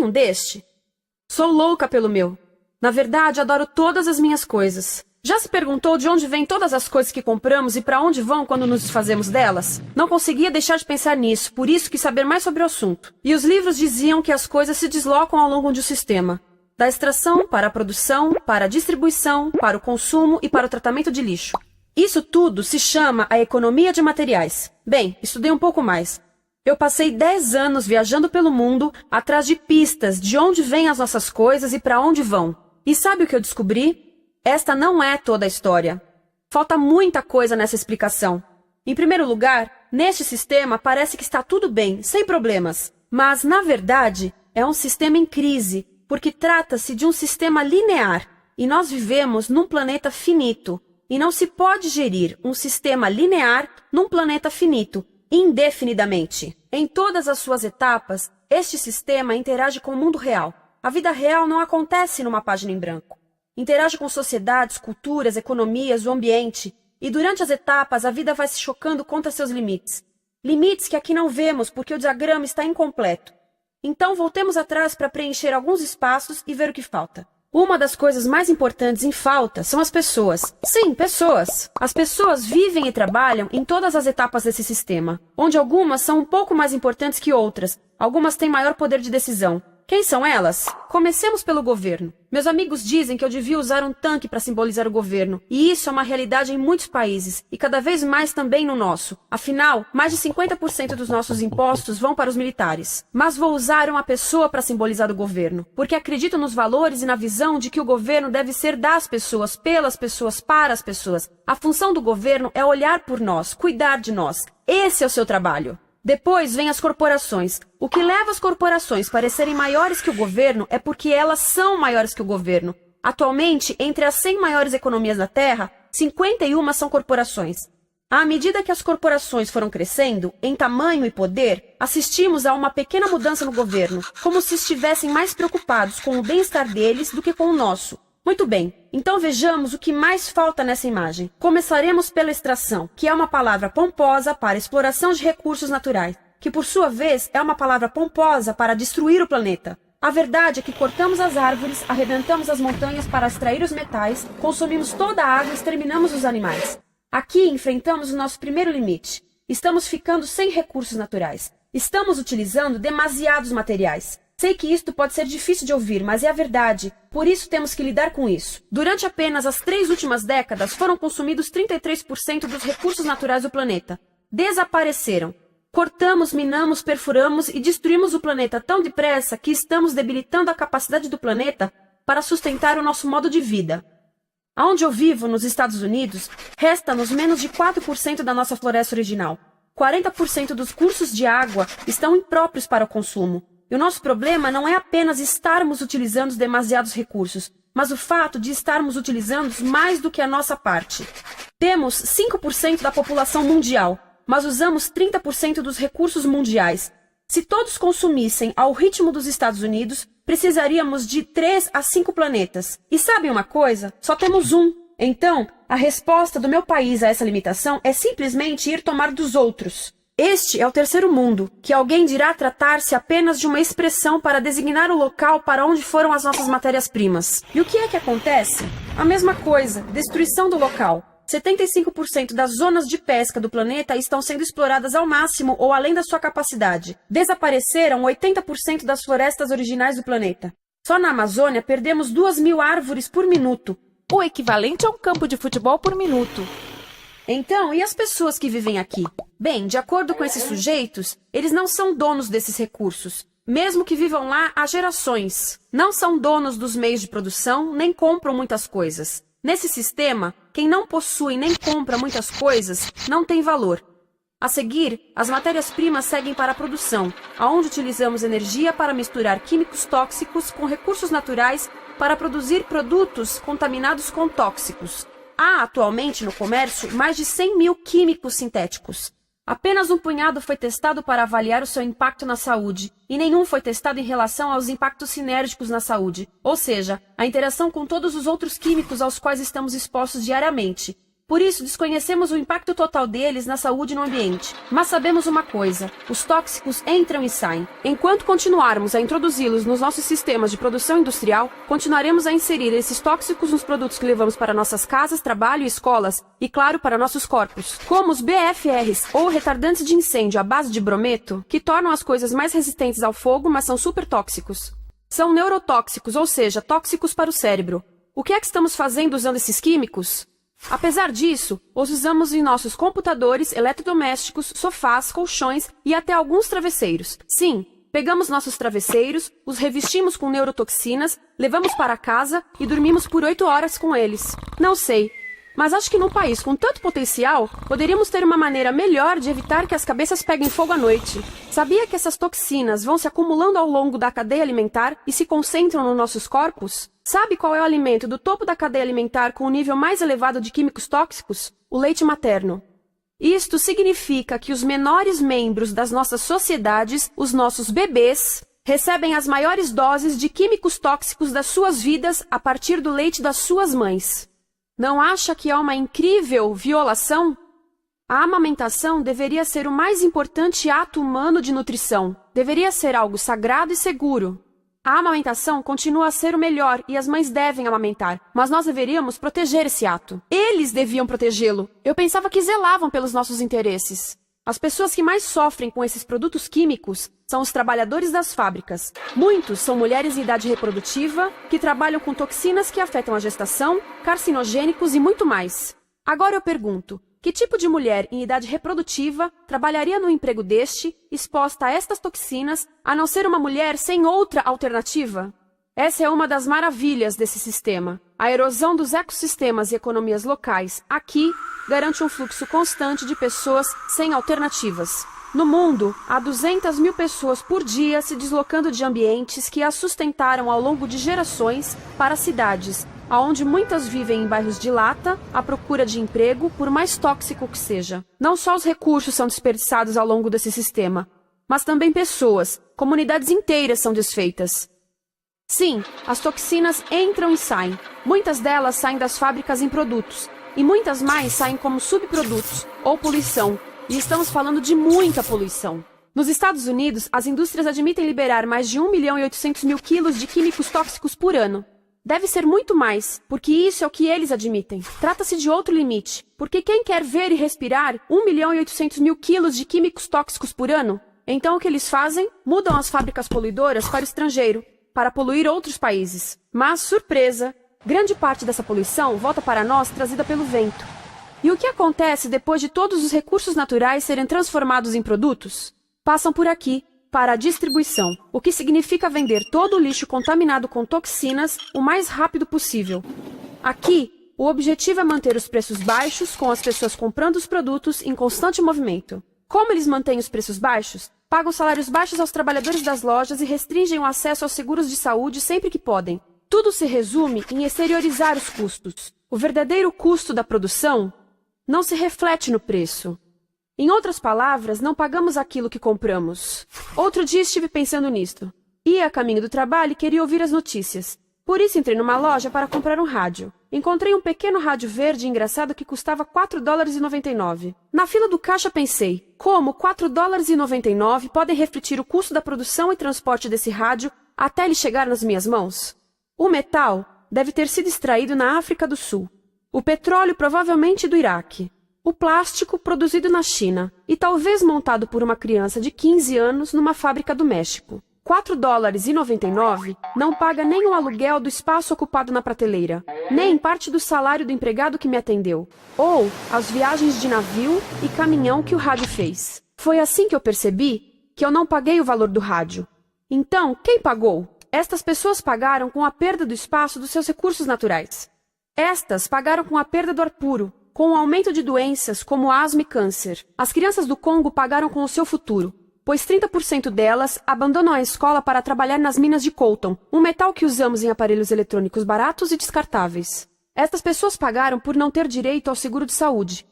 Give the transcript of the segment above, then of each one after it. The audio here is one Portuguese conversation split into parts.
tem um deste? Sou louca pelo meu. Na verdade, adoro todas as minhas coisas. Já se perguntou de onde vêm todas as coisas que compramos e para onde vão quando nos desfazemos delas? Não conseguia deixar de pensar nisso, por isso quis saber mais sobre o assunto. E os livros diziam que as coisas se deslocam ao longo de um sistema. Da extração para a produção, para a distribuição, para o consumo e para o tratamento de lixo. Isso tudo se chama a economia de materiais. Bem, estudei um pouco mais. Eu passei 10 anos viajando pelo mundo atrás de pistas de onde vêm as nossas coisas e para onde vão. E sabe o que eu descobri? Esta não é toda a história. Falta muita coisa nessa explicação. Em primeiro lugar, neste sistema parece que está tudo bem, sem problemas. Mas, na verdade, é um sistema em crise, porque trata-se de um sistema linear, e nós vivemos num planeta finito, e não se pode gerir um sistema linear num planeta finito, indefinidamente. Em todas as suas etapas, este sistema interage com o mundo real. A vida real não acontece numa página em branco. Interage com sociedades, culturas, economias, o ambiente, e durante as etapas a vida vai se chocando contra seus limites. Limites que aqui não vemos porque o diagrama está incompleto. Então voltemos atrás para preencher alguns espaços e ver o que falta. Uma das coisas mais importantes em falta são as pessoas. Sim, pessoas. As pessoas vivem e trabalham em todas as etapas desse sistema, onde algumas são um pouco mais importantes que outras, algumas têm maior poder de decisão. Quem são elas? Comecemos pelo governo. Meus amigos dizem que eu devia usar um tanque para simbolizar o governo, e isso é uma realidade em muitos países, e cada vez mais também no nosso. Afinal, mais de 50% dos nossos impostos vão para os militares. Mas vou usar uma pessoa para simbolizar o governo, porque acredito nos valores e na visão de que o governo deve ser das pessoas, pelas pessoas, para as pessoas. A função do governo é olhar por nós, cuidar de nós. Esse é o seu trabalho. Depois vem as corporações. O que leva as corporações a parecerem maiores que o governo é porque elas são maiores que o governo. Atualmente, entre as 100 maiores economias da Terra, 51 são corporações. À medida que as corporações foram crescendo, em tamanho e poder, assistimos a uma pequena mudança no governo, como se estivessem mais preocupados com o bem-estar deles do que com o nosso. Muito bem, então vejamos o que mais falta nessa imagem. Começaremos pela extração, que é uma palavra pomposa para exploração de recursos naturais, que por sua vez é uma palavra pomposa para destruir o planeta. A verdade é que cortamos as árvores, arrebentamos as montanhas para extrair os metais, consumimos toda a água e exterminamos os animais. Aqui enfrentamos o nosso primeiro limite. Estamos ficando sem recursos naturais. Estamos utilizando demasiados materiais. Sei que isto pode ser difícil de ouvir, mas é a verdade. Por isso temos que lidar com isso. Durante apenas as 3 últimas décadas, foram consumidos 33% dos recursos naturais do planeta. Desapareceram. Cortamos, minamos, perfuramos e destruímos o planeta tão depressa que estamos debilitando a capacidade do planeta para sustentar o nosso modo de vida. Aonde eu vivo, nos Estados Unidos, resta-nos menos de 4% da nossa floresta original. 40% dos cursos de água estão impróprios para o consumo. E o nosso problema não é apenas estarmos utilizando demasiados recursos, mas o fato de estarmos utilizando mais do que a nossa parte. Temos 5% da população mundial, mas usamos 30% dos recursos mundiais. Se todos consumissem ao ritmo dos Estados Unidos, precisaríamos de 3 a 5 planetas. E sabem uma coisa? Só temos um. Então, a resposta do meu país a essa limitação é simplesmente ir tomar dos outros. Este é o terceiro mundo, que alguém dirá tratar-se apenas de uma expressão para designar o local para onde foram as nossas matérias-primas. E o que é que acontece? A mesma coisa, destruição do local. 75% das zonas de pesca do planeta estão sendo exploradas ao máximo ou além da sua capacidade. Desapareceram 80% das florestas originais do planeta. Só na Amazônia perdemos 2.000 árvores por minuto, o equivalente a um campo de futebol por minuto. Então, e as pessoas que vivem aqui? Bem, de acordo com esses sujeitos, eles não são donos desses recursos, mesmo que vivam lá há gerações. Não são donos dos meios de produção, nem compram muitas coisas. Nesse sistema, quem não possui nem compra muitas coisas não tem valor. A seguir, as matérias-primas seguem para a produção, onde utilizamos energia para misturar químicos tóxicos com recursos naturais para produzir produtos contaminados com tóxicos. Há atualmente no comércio mais de 100.000 químicos sintéticos. Apenas um punhado foi testado para avaliar o seu impacto na saúde, e nenhum foi testado em relação aos impactos sinérgicos na saúde, ou seja, a interação com todos os outros químicos aos quais estamos expostos diariamente. Por isso, desconhecemos o impacto total deles na saúde e no ambiente. Mas sabemos uma coisa: os tóxicos entram e saem. Enquanto continuarmos a introduzi-los nos nossos sistemas de produção industrial, continuaremos a inserir esses tóxicos nos produtos que levamos para nossas casas, trabalho e escolas, e claro, para nossos corpos. Como os BFRs, ou retardantes de incêndio à base de brometo, que tornam as coisas mais resistentes ao fogo, mas são super tóxicos. São neurotóxicos, ou seja, tóxicos para o cérebro. O que é que estamos fazendo usando esses químicos? Apesar disso, os usamos em nossos computadores, eletrodomésticos, sofás, colchões e até alguns travesseiros. Sim, pegamos nossos travesseiros, os revestimos com neurotoxinas, levamos para casa e dormimos por 8 horas com eles. Não sei, mas acho que num país com tanto potencial, poderíamos ter uma maneira melhor de evitar que as cabeças peguem fogo à noite. Sabia que essas toxinas vão se acumulando ao longo da cadeia alimentar e se concentram nos nossos corpos? Sabe qual é o alimento do topo da cadeia alimentar com o nível mais elevado de químicos tóxicos? O leite materno. Isto significa que os menores membros das nossas sociedades, os nossos bebês, recebem as maiores doses de químicos tóxicos das suas vidas a partir do leite das suas mães. Não acha que é uma incrível violação? A amamentação deveria ser o mais importante ato humano de nutrição. Deveria ser algo sagrado e seguro. A amamentação continua a ser o melhor e as mães devem amamentar, mas nós deveríamos proteger esse ato. Eles deviam protegê-lo. Eu pensava que zelavam pelos nossos interesses. As pessoas que mais sofrem com esses produtos químicos são os trabalhadores das fábricas. Muitos são mulheres em idade reprodutiva que trabalham com toxinas que afetam a gestação, carcinogênicos e muito mais. Agora eu pergunto: que tipo de mulher em idade reprodutiva trabalharia no emprego deste, exposta a estas toxinas, a não ser uma mulher sem outra alternativa? Essa é uma das maravilhas desse sistema. A erosão dos ecossistemas e economias locais aqui garante um fluxo constante de pessoas sem alternativas. No mundo, há 200 mil pessoas por dia se deslocando de ambientes que as sustentaram ao longo de gerações para cidades, onde muitas vivem em bairros de lata, à procura de emprego, por mais tóxico que seja. Não só os recursos são desperdiçados ao longo desse sistema, mas também pessoas, comunidades inteiras são desfeitas. Sim, as toxinas entram e saem. Muitas delas saem das fábricas em produtos, e muitas mais saem como subprodutos, ou poluição. E estamos falando de muita poluição. Nos Estados Unidos, as indústrias admitem liberar mais de 1.800.000 quilos de químicos tóxicos por ano. Deve ser muito mais, porque isso é o que eles admitem. Trata-se de outro limite, porque quem quer ver e respirar 1.800.000 quilos de químicos tóxicos por ano? Então o que eles fazem? Mudam as fábricas poluidoras para o estrangeiro, para poluir outros países. Mas, surpresa, grande parte dessa poluição volta para nós trazida pelo vento. E o que acontece depois de todos os recursos naturais serem transformados em produtos? Passam por aqui, para a distribuição, o que significa vender todo o lixo contaminado com toxinas o mais rápido possível. Aqui, o objetivo é manter os preços baixos, com as pessoas comprando os produtos em constante movimento. Como eles mantêm os preços baixos? Pagam salários baixos aos trabalhadores das lojas e restringem o acesso aos seguros de saúde sempre que podem. Tudo se resume em exteriorizar os custos. O verdadeiro custo da produção não se reflete no preço. Em outras palavras, não pagamos aquilo que compramos. Outro dia estive pensando nisto. Ia a caminho do trabalho e queria ouvir as notícias. Por isso entrei numa loja para comprar um rádio. Encontrei um pequeno rádio verde engraçado que custava $4,99. Na fila do caixa pensei, como $4,99 podem refletir o custo da produção e transporte desse rádio até ele chegar nas minhas mãos? O metal deve ter sido extraído na África do Sul. O petróleo provavelmente do Iraque. O plástico produzido na China e talvez montado por uma criança de 15 anos numa fábrica do México. $4,99 não paga nem o aluguel do espaço ocupado na prateleira, nem parte do salário do empregado que me atendeu, ou as viagens de navio e caminhão que o rádio fez. Foi assim que eu percebi que eu não paguei o valor do rádio. Então, quem pagou? Estas pessoas pagaram com a perda do espaço dos seus recursos naturais. Estas pagaram com a perda do ar puro, com o aumento de doenças como asma e câncer. As crianças do Congo pagaram com o seu futuro, pois 30% delas abandonam a escola para trabalhar nas minas de coltan, um metal que usamos em aparelhos eletrônicos baratos e descartáveis. Estas pessoas pagaram por não ter direito ao seguro de saúde.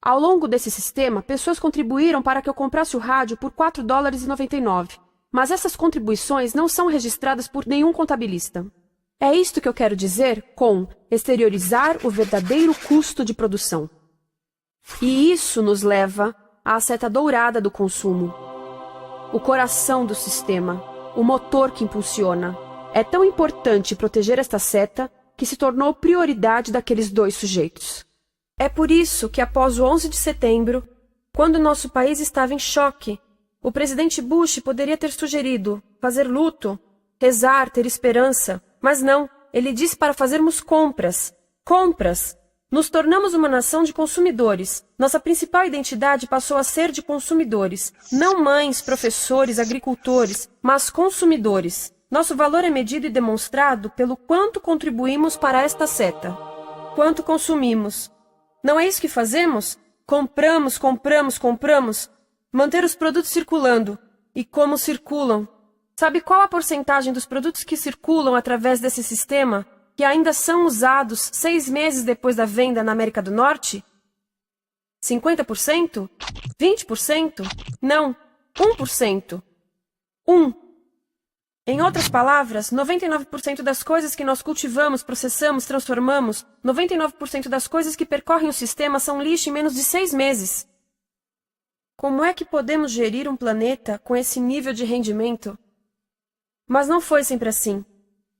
Ao longo desse sistema, pessoas contribuíram para que eu comprasse o rádio por $4,99. Mas essas contribuições não são registradas por nenhum contabilista. É isto que eu quero dizer com exteriorizar o verdadeiro custo de produção. E isso nos leva à seta dourada do consumo. O coração do sistema, o motor que impulsiona. É tão importante proteger esta seta que se tornou prioridade daqueles dois sujeitos. É por isso que, após o 11 de setembro, quando nosso país estava em choque, o presidente Bush poderia ter sugerido fazer luto, rezar, ter esperança, mas não, ele disse para fazermos compras. Compras! Nos tornamos uma nação de consumidores. Nossa principal identidade passou a ser de consumidores. Não mães, professores, agricultores, mas consumidores. Nosso valor é medido e demonstrado pelo quanto contribuímos para esta seta. Quanto consumimos. Não é isso que fazemos? Compramos, compramos, compramos. Manter os produtos circulando. E como circulam? Sabe qual a porcentagem dos produtos que circulam através desse sistema que ainda são usados 6 meses depois da venda na América do Norte? 50%? 20%? Não, 1%. 1. Em outras palavras, 99% das coisas que nós cultivamos, processamos, transformamos, 99% das coisas que percorrem o sistema são lixo em menos de 6 meses. Como é que podemos gerir um planeta com esse nível de rendimento? Mas não foi sempre assim.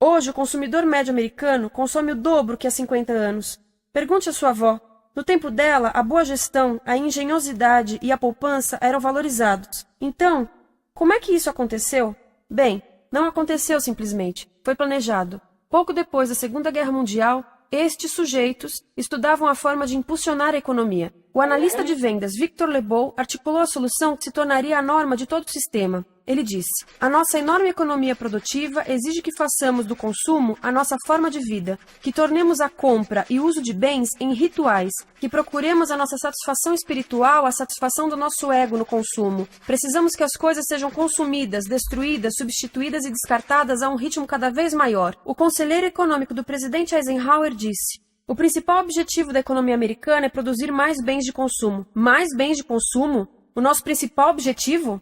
Hoje, o consumidor médio americano consome o dobro que há 50 anos. Pergunte à sua avó. No tempo dela, a boa gestão, a engenhosidade e a poupança eram valorizados. Então, como é que isso aconteceu? Bem, não aconteceu simplesmente. Foi planejado. Pouco depois da Segunda Guerra Mundial, estes sujeitos estudavam a forma de impulsionar a economia. O analista de vendas Victor Lebow articulou a solução que se tornaria a norma de todo o sistema. Ele disse: a nossa enorme economia produtiva exige que façamos do consumo a nossa forma de vida, que tornemos a compra e uso de bens em rituais, que procuremos a nossa satisfação espiritual, a satisfação do nosso ego no consumo. Precisamos que as coisas sejam consumidas, destruídas, substituídas e descartadas a um ritmo cada vez maior. O conselheiro econômico do presidente Eisenhower disse: o principal objetivo da economia americana é produzir mais bens de consumo. Mais bens de consumo? O nosso principal objetivo?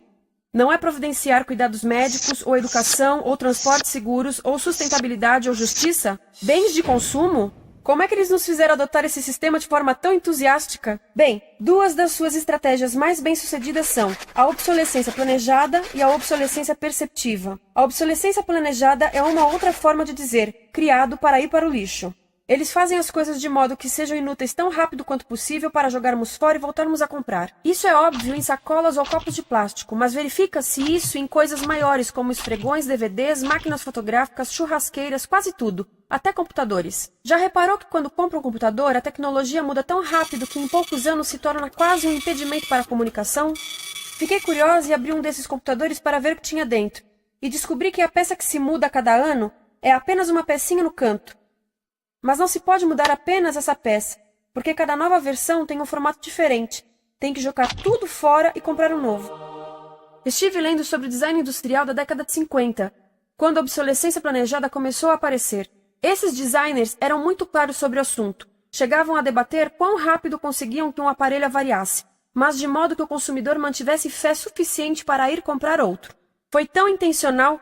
Não é providenciar cuidados médicos, ou educação, ou transportes seguros, ou sustentabilidade, ou justiça? Bens de consumo? Como é que eles nos fizeram adotar esse sistema de forma tão entusiástica? Bem, 2 das suas estratégias mais bem-sucedidas são a obsolescência planejada e a obsolescência perceptiva. A obsolescência planejada é uma outra forma de dizer criado para ir para o lixo. Eles fazem as coisas de modo que sejam inúteis tão rápido quanto possível para jogarmos fora e voltarmos a comprar. Isso é óbvio em sacolas ou copos de plástico, mas verifica-se isso em coisas maiores como esfregões, DVDs, máquinas fotográficas, churrasqueiras, quase tudo, até computadores. Já reparou que quando compra um computador, a tecnologia muda tão rápido que em poucos anos se torna quase um impedimento para a comunicação? Fiquei curiosa e abri um desses computadores para ver o que tinha dentro, e descobri que a peça que se muda a cada ano é apenas uma pecinha no canto. Mas não se pode mudar apenas essa peça, porque cada nova versão tem um formato diferente. Tem que jogar tudo fora e comprar um novo. Estive lendo sobre o design industrial da década de 50, quando a obsolescência planejada começou a aparecer. Esses designers eram muito claros sobre o assunto. Chegavam a debater quão rápido conseguiam que um aparelho avariasse, mas de modo que o consumidor mantivesse fé suficiente para ir comprar outro. Foi tão intencional,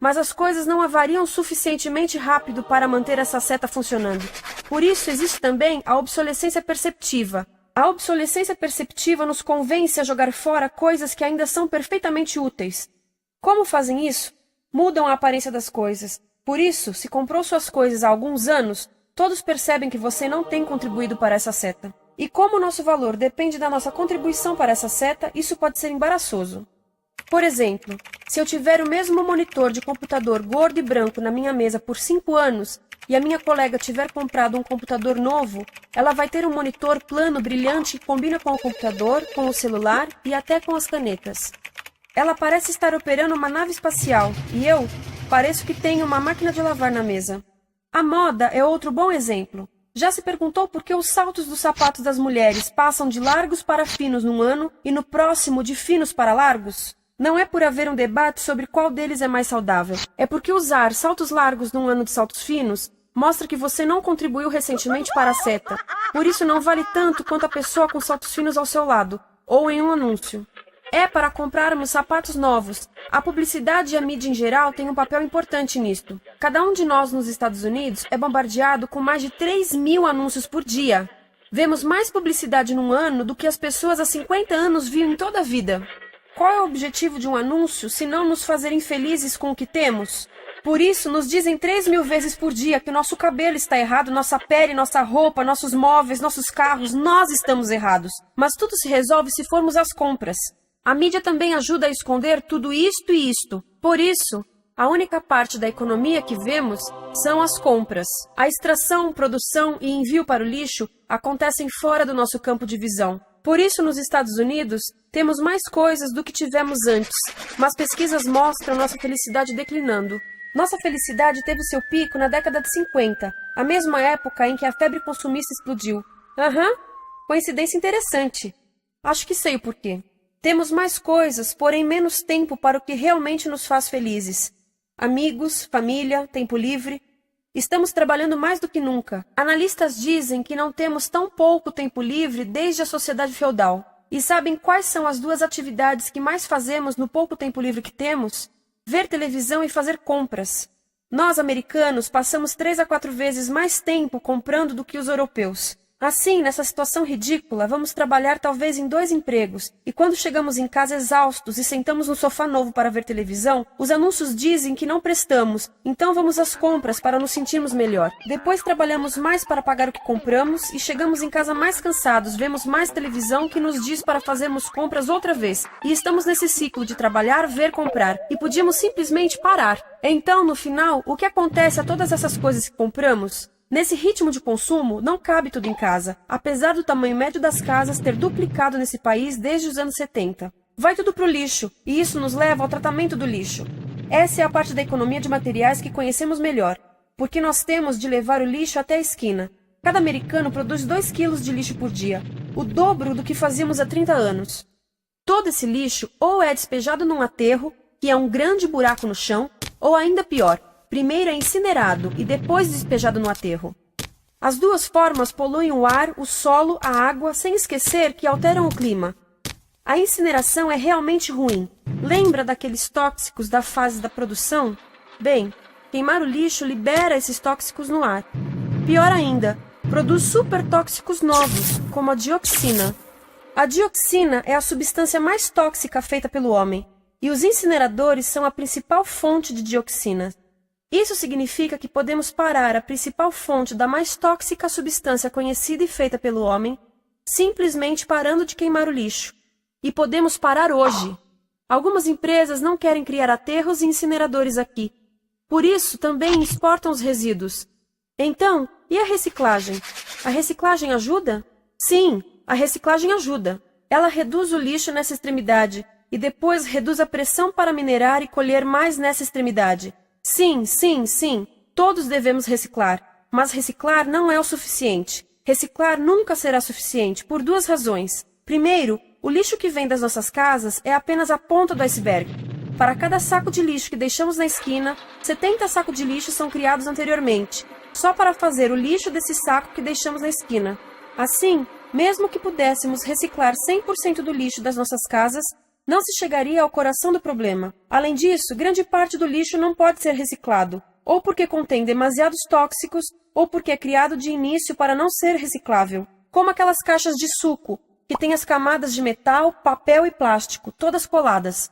mas as coisas não avariam suficientemente rápido para manter essa seta funcionando. Por isso existe também a obsolescência perceptiva. A obsolescência perceptiva nos convence a jogar fora coisas que ainda são perfeitamente úteis. Como fazem isso? Mudam a aparência das coisas. Por isso, se comprou suas coisas há alguns anos, todos percebem que você não tem contribuído para essa seta. E como o nosso valor depende da nossa contribuição para essa seta, isso pode ser embaraçoso. Por exemplo, se eu tiver o mesmo monitor de computador gordo e branco na minha mesa por 5 anos e a minha colega tiver comprado um computador novo, ela vai ter um monitor plano brilhante que combina com o computador, com o celular e até com as canetas. Ela parece estar operando uma nave espacial e eu pareço que tenho uma máquina de lavar na mesa. A moda é outro bom exemplo. Já se perguntou por que os saltos dos sapatos das mulheres passam de largos para finos num ano e no próximo de finos para largos? Não é por haver um debate sobre qual deles é mais saudável. É porque usar saltos largos num ano de saltos finos mostra que você não contribuiu recentemente para a seta. Por isso não vale tanto quanto a pessoa com saltos finos ao seu lado, ou em um anúncio. É para comprarmos sapatos novos. A publicidade e a mídia em geral têm um papel importante nisto. Cada um de nós nos Estados Unidos é bombardeado com mais de 3.000 anúncios por dia. Vemos mais publicidade num ano do que as pessoas há 50 anos viam em toda a vida. Qual é o objetivo de um anúncio se não nos fazer infelizes com o que temos? Por isso, nos dizem 3.000 vezes por dia que nosso cabelo está errado, nossa pele, nossa roupa, nossos móveis, nossos carros, nós estamos errados. Mas tudo se resolve se formos às compras. A mídia também ajuda a esconder tudo isto e isto. Por isso, a única parte da economia que vemos são as compras. A extração, produção e envio para o lixo acontecem fora do nosso campo de visão. Por isso, nos Estados Unidos, temos mais coisas do que tivemos antes, mas pesquisas mostram nossa felicidade declinando. Nossa felicidade teve seu pico na década de 50, a mesma época em que a febre consumista explodiu. Coincidência interessante. Acho que sei o porquê. Temos mais coisas, porém menos tempo para o que realmente nos faz felizes. Amigos, família, tempo livre. Estamos trabalhando mais do que nunca. Analistas dizem que não temos tão pouco tempo livre desde a sociedade feudal. E sabem quais são as duas atividades que mais fazemos no pouco tempo livre que temos? Ver televisão e fazer compras. Nós, americanos, passamos 3 a 4 vezes mais tempo comprando do que os europeus. Assim, nessa situação ridícula, vamos trabalhar talvez em 2 empregos, e quando chegamos em casa exaustos e sentamos no sofá novo para ver televisão, os anúncios dizem que não prestamos, então vamos às compras para nos sentirmos melhor. Depois trabalhamos mais para pagar o que compramos e chegamos em casa mais cansados, vemos mais televisão que nos diz para fazermos compras outra vez. E estamos nesse ciclo de trabalhar, ver, comprar, e podíamos simplesmente parar. Então, no final, o que acontece a todas essas coisas que compramos? Nesse ritmo de consumo, não cabe tudo em casa, apesar do tamanho médio das casas ter duplicado nesse país desde os anos 70. Vai tudo para o lixo, e isso nos leva ao tratamento do lixo. Essa é a parte da economia de materiais que conhecemos melhor, porque nós temos de levar o lixo até a esquina. Cada americano produz 2 quilos de lixo por dia, o dobro do que fazíamos há 30 anos. Todo esse lixo ou é despejado num aterro, que é um grande buraco no chão, ou ainda pior, primeiro é incinerado e depois despejado no aterro. As duas formas poluem o ar, o solo, a água, sem esquecer que alteram o clima. A incineração é realmente ruim. Lembra daqueles tóxicos da fase da produção? Bem, queimar o lixo libera esses tóxicos no ar. Pior ainda, produz supertóxicos novos, como a dioxina. A dioxina é a substância mais tóxica feita pelo homem, e os incineradores são a principal fonte de dioxina. Isso significa que podemos parar a principal fonte da mais tóxica substância conhecida e feita pelo homem, simplesmente parando de queimar o lixo. E podemos parar hoje. Algumas empresas não querem criar aterros e incineradores aqui. Por isso, também exportam os resíduos. Então, e a reciclagem? A reciclagem ajuda? Sim, a reciclagem ajuda. Ela reduz o lixo nessa extremidade e depois reduz a pressão para minerar e colher mais nessa extremidade. Sim, todos devemos reciclar, mas reciclar não é o suficiente. Reciclar nunca será suficiente, por 2 razões. Primeiro, o lixo que vem das nossas casas é apenas a ponta do iceberg. Para cada saco de lixo que deixamos na esquina, 70 sacos de lixo são criados anteriormente, só para fazer o lixo desse saco que deixamos na esquina. Assim, mesmo que pudéssemos reciclar 100% do lixo das nossas casas, não se chegaria ao coração do problema. Além disso, grande parte do lixo não pode ser reciclado, ou porque contém demasiados tóxicos, ou porque é criado de início para não ser reciclável, como aquelas caixas de suco, que têm as camadas de metal, papel e plástico, todas coladas.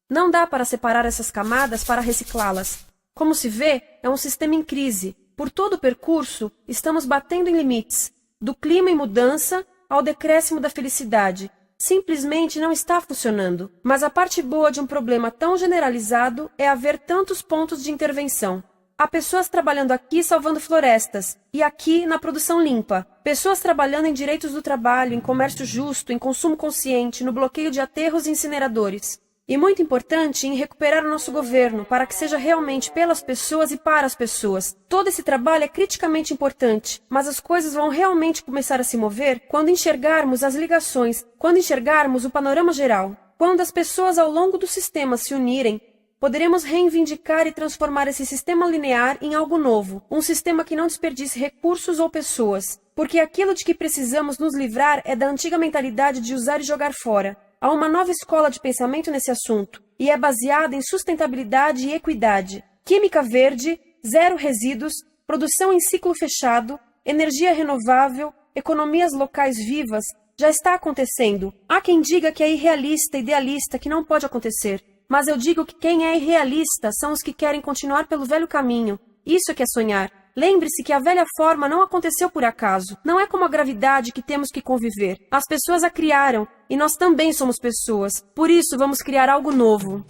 Não dá para separar essas camadas para reciclá-las. Como se vê, é um sistema em crise. Por todo o percurso, estamos batendo em limites, do clima em mudança ao decréscimo da felicidade. Simplesmente não está funcionando. Mas a parte boa de um problema tão generalizado é haver tantos pontos de intervenção. Há pessoas trabalhando aqui salvando florestas, e aqui na produção limpa. Pessoas trabalhando em direitos do trabalho, em comércio justo, em consumo consciente, no bloqueio de aterros e incineradores. E muito importante, em recuperar o nosso governo, para que seja realmente pelas pessoas e para as pessoas. Todo esse trabalho é criticamente importante, mas as coisas vão realmente começar a se mover quando enxergarmos as ligações, quando enxergarmos o panorama geral. Quando as pessoas ao longo do sistema se unirem, poderemos reivindicar e transformar esse sistema linear em algo novo, um sistema que não desperdice recursos ou pessoas, porque aquilo de que precisamos nos livrar é da antiga mentalidade de usar e jogar fora. Há uma nova escola de pensamento nesse assunto, e é baseada em sustentabilidade e equidade, química verde, 0 resíduos, produção em ciclo fechado, energia renovável, economias locais vivas, já está acontecendo. Há quem diga que é irrealista, idealista, que não pode acontecer. Mas eu digo que quem é irrealista são os que querem continuar pelo velho caminho. Isso é que é sonhar. Lembre-se que a velha forma não aconteceu por acaso. Não é como a gravidade que temos que conviver. As pessoas a criaram, e nós também somos pessoas. Por isso, vamos criar algo novo.